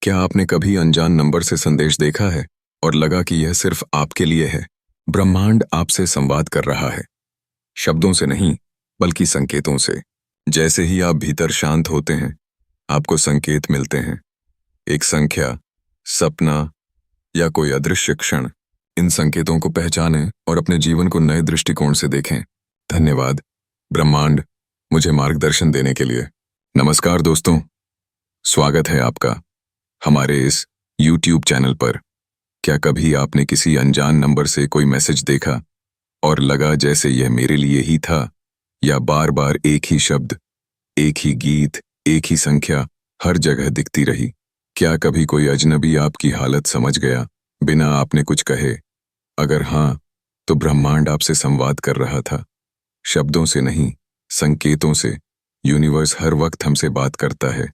क्या आपने कभी अनजान नंबर से संदेश देखा है और लगा कि यह सिर्फ आपके लिए है? ब्रह्मांड आपसे संवाद कर रहा है, शब्दों से नहीं, बल्कि संकेतों से। जैसे ही आप भीतर शांत होते हैं, आपको संकेत मिलते हैं। एक संख्या, सपना या कोई अदृश्य क्षण। इन संकेतों को पहचानें और अपने जीवन को नए दृष्टिकोण से देखें। धन्यवाद, ब्रह्मांड, मुझे मार्गदर्शन देने के लिए। नमस्कार दोस्तों, स्वागत है आपका हमारे इस YouTube चैनल पर। क्या कभी आपने किसी अनजान नंबर से कोई मैसेज देखा और लगा जैसे यह मेरे लिए ही था? या बार बार एक ही शब्द, एक ही गीत, एक ही संख्या हर जगह दिखती रही? क्या कभी कोई अजनबी आपकी हालत समझ गया बिना आपने कुछ कहे? अगर हाँ, तो ब्रह्मांड आपसे संवाद कर रहा था, शब्दों से नहीं, संकेतों से। यूनिवर्स हर वक्त हमसे बात करता है,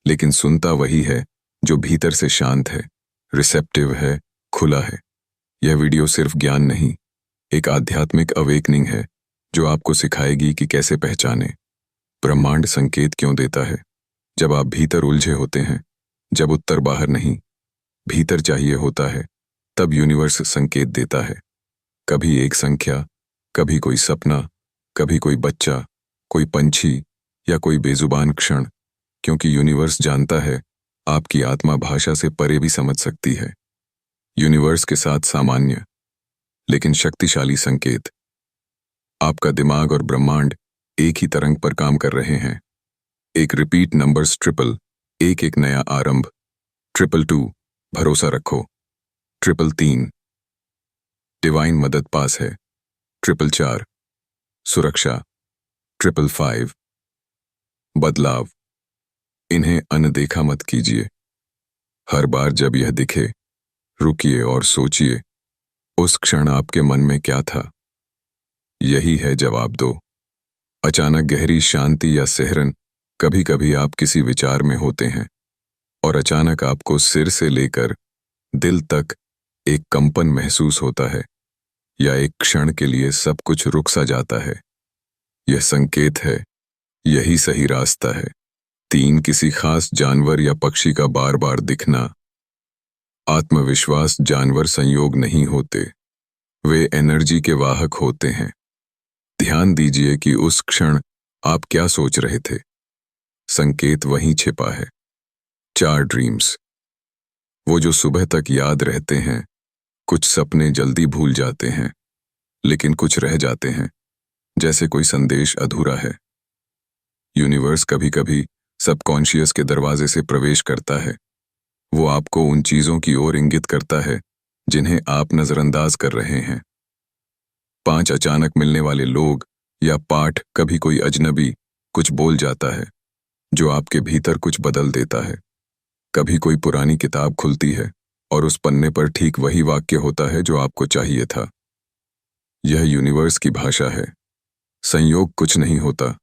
लेकिन सुनता वही है जो भीतर से शांत है, रिसेप्टिव है, खुला है। यह वीडियो सिर्फ ज्ञान नहीं, एक आध्यात्मिक अवेकनिंग है जो आपको सिखाएगी कि कैसे पहचाने ब्रह्मांड संकेत क्यों देता है। जब आप भीतर उलझे होते हैं, जब उत्तर बाहर नहीं, भीतर चाहिए होता है, तब यूनिवर्स संकेत देता है। कभी एक संख्या, कभी कोई सपना, कभी कोई बच्चा, कोई पंछी या कोई बेजुबान क्षण, क्योंकि यूनिवर्स जानता है आपकी आत्मा भाषा से परे भी समझ सकती है। यूनिवर्स के साथ सामान्य लेकिन शक्तिशाली संकेत। आपका दिमाग और ब्रह्मांड एक ही तरंग पर काम कर रहे हैं। एक रिपीट नंबर्स ट्रिपल, एक नया आरंभ। 222, भरोसा रखो। 333, डिवाइन मदद पास है। 444, सुरक्षा। 555, बदलाव। इन्हें अनदेखा मत कीजिए। हर बार जब यह दिखे, रुकिए और सोचिए, उस क्षण आपके मन में क्या था? यही है जवाब दो। अचानक गहरी शांति या सिहरन। कभी कभी आप किसी विचार में होते हैं और अचानक आपको सिर से लेकर दिल तक एक कंपन महसूस होता है, या एक क्षण के लिए सब कुछ रुक सा जाता है। यह संकेत है, यही सही रास्ता है। 3, किसी खास जानवर या पक्षी का बार बार दिखना। आत्मविश्वास जानवर संयोग नहीं होते, वे एनर्जी के वाहक होते हैं। ध्यान दीजिए कि उस क्षण आप क्या सोच रहे थे। संकेत वहीं छिपा है। 4 ड्रीम्स, वो जो सुबह तक याद रहते हैं। कुछ सपने जल्दी भूल जाते हैं, लेकिन कुछ रह जाते हैं, जैसे कोई संदेश अधूरा है। यूनिवर्स कभी कभी सबकॉन्शियस के दरवाजे से प्रवेश करता है। वो आपको उन चीजों की ओर इंगित करता है जिन्हें आप नजरअंदाज कर रहे हैं। 5 अचानक मिलने वाले लोग या पाठ। कभी कोई अजनबी कुछ बोल जाता है जो आपके भीतर कुछ बदल देता है। कभी कोई पुरानी किताब खुलती है और उस पन्ने पर ठीक वही वाक्य होता है जो आपको चाहिए था। यह यूनिवर्स की भाषा है। संयोग कुछ नहीं होता,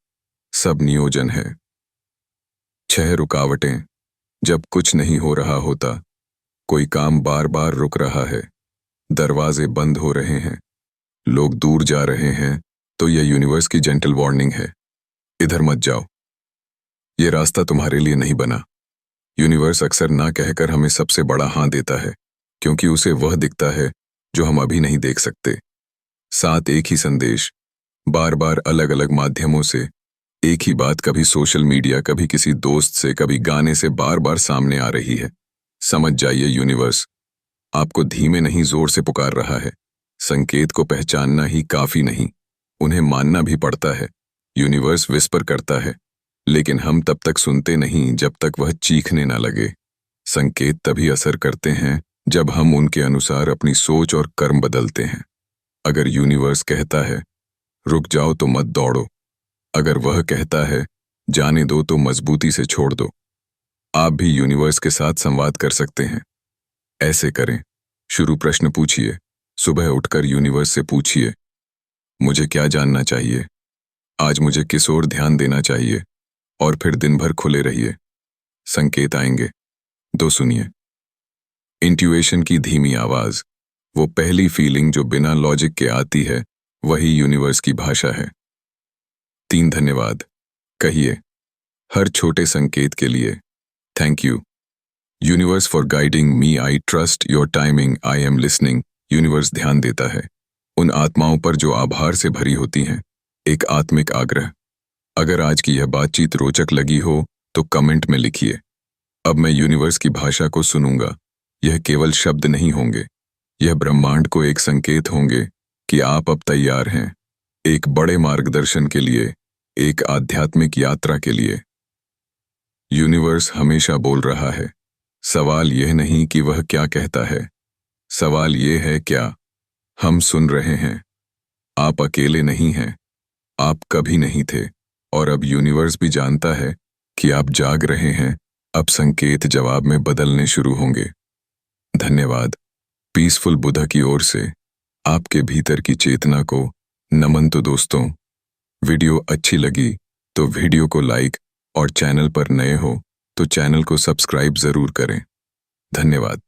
सब नियोजन है। 6 रुकावटें, जब कुछ नहीं हो रहा होता, कोई काम बार बार रुक रहा है, दरवाजे बंद हो रहे हैं, लोग दूर जा रहे हैं, तो यह यूनिवर्स की जेंटल वार्निंग है। इधर मत जाओ, यह रास्ता तुम्हारे लिए नहीं बना। यूनिवर्स अक्सर ना कहकर हमें सबसे बड़ा हाँ देता है, क्योंकि उसे वह दिखता है जो हम अभी नहीं देख सकते। 7 एक ही संदेश, बार बार अलग अलग माध्यमों से एक ही बात, कभी सोशल मीडिया, कभी किसी दोस्त से, कभी गाने से बार बार सामने आ रही है। समझ जाइए, यूनिवर्स आपको धीमे नहीं जोर से पुकार रहा है। संकेत को पहचानना ही काफी नहीं, उन्हें मानना भी पड़ता है। यूनिवर्स विस्पर करता है, लेकिन हम तब तक सुनते नहीं जब तक वह चीखने ना लगे। संकेत तभी असर करते हैं जब हम उनके अनुसार अपनी सोच और कर्म बदलते हैं। अगर यूनिवर्स कहता है रुक जाओ तो मत दौड़ो, अगर वह कहता है जाने दो तो मजबूती से छोड़ दो। आप भी यूनिवर्स के साथ संवाद कर सकते हैं। ऐसे करें, शुरू प्रश्न पूछिए। सुबह उठकर यूनिवर्स से पूछिए, मुझे क्या जानना चाहिए आज, मुझे किस ओर ध्यान देना चाहिए, और फिर दिन भर खुले रहिए, संकेत आएंगे। 2, सुनिए। इंट्यूएशन की धीमी आवाज, वो पहली फीलिंग जो बिना लॉजिक के आती है, वही यूनिवर्स की भाषा है। 3, धन्यवाद कहिए हर छोटे संकेत के लिए। Thank you. Universe for guiding me, I trust your timing, I am listening. Universe ध्यान देता है उन आत्माओं पर जो आभार से भरी होती हैं। एक आत्मिक आग्रह। अगर आज की यह बातचीत रोचक लगी हो तो कमेंट में लिखिए, अब मैं यूनिवर्स की भाषा को सुनूंगा। यह केवल शब्द नहीं होंगे, यह ब्रह्मांड को एक संकेत होंगे कि आप अब तैयार हैं एक बड़े मार्गदर्शन के लिए, एक आध्यात्मिक यात्रा के लिए। यूनिवर्स हमेशा बोल रहा है। सवाल यह नहीं कि वह क्या कहता है, सवाल यह है क्या हम सुन रहे हैं। आप अकेले नहीं हैं, आप कभी नहीं थे, और अब यूनिवर्स भी जानता है कि आप जाग रहे हैं। अब संकेत जवाब में बदलने शुरू होंगे। धन्यवाद। पीसफुल बुद्धा की ओर से आपके भीतर की चेतना को नमन। तो दोस्तों, वीडियो अच्छी लगी तो वीडियो को लाइक, और चैनल पर नए हो तो चैनल को सब्सक्राइब जरूर करें। धन्यवाद।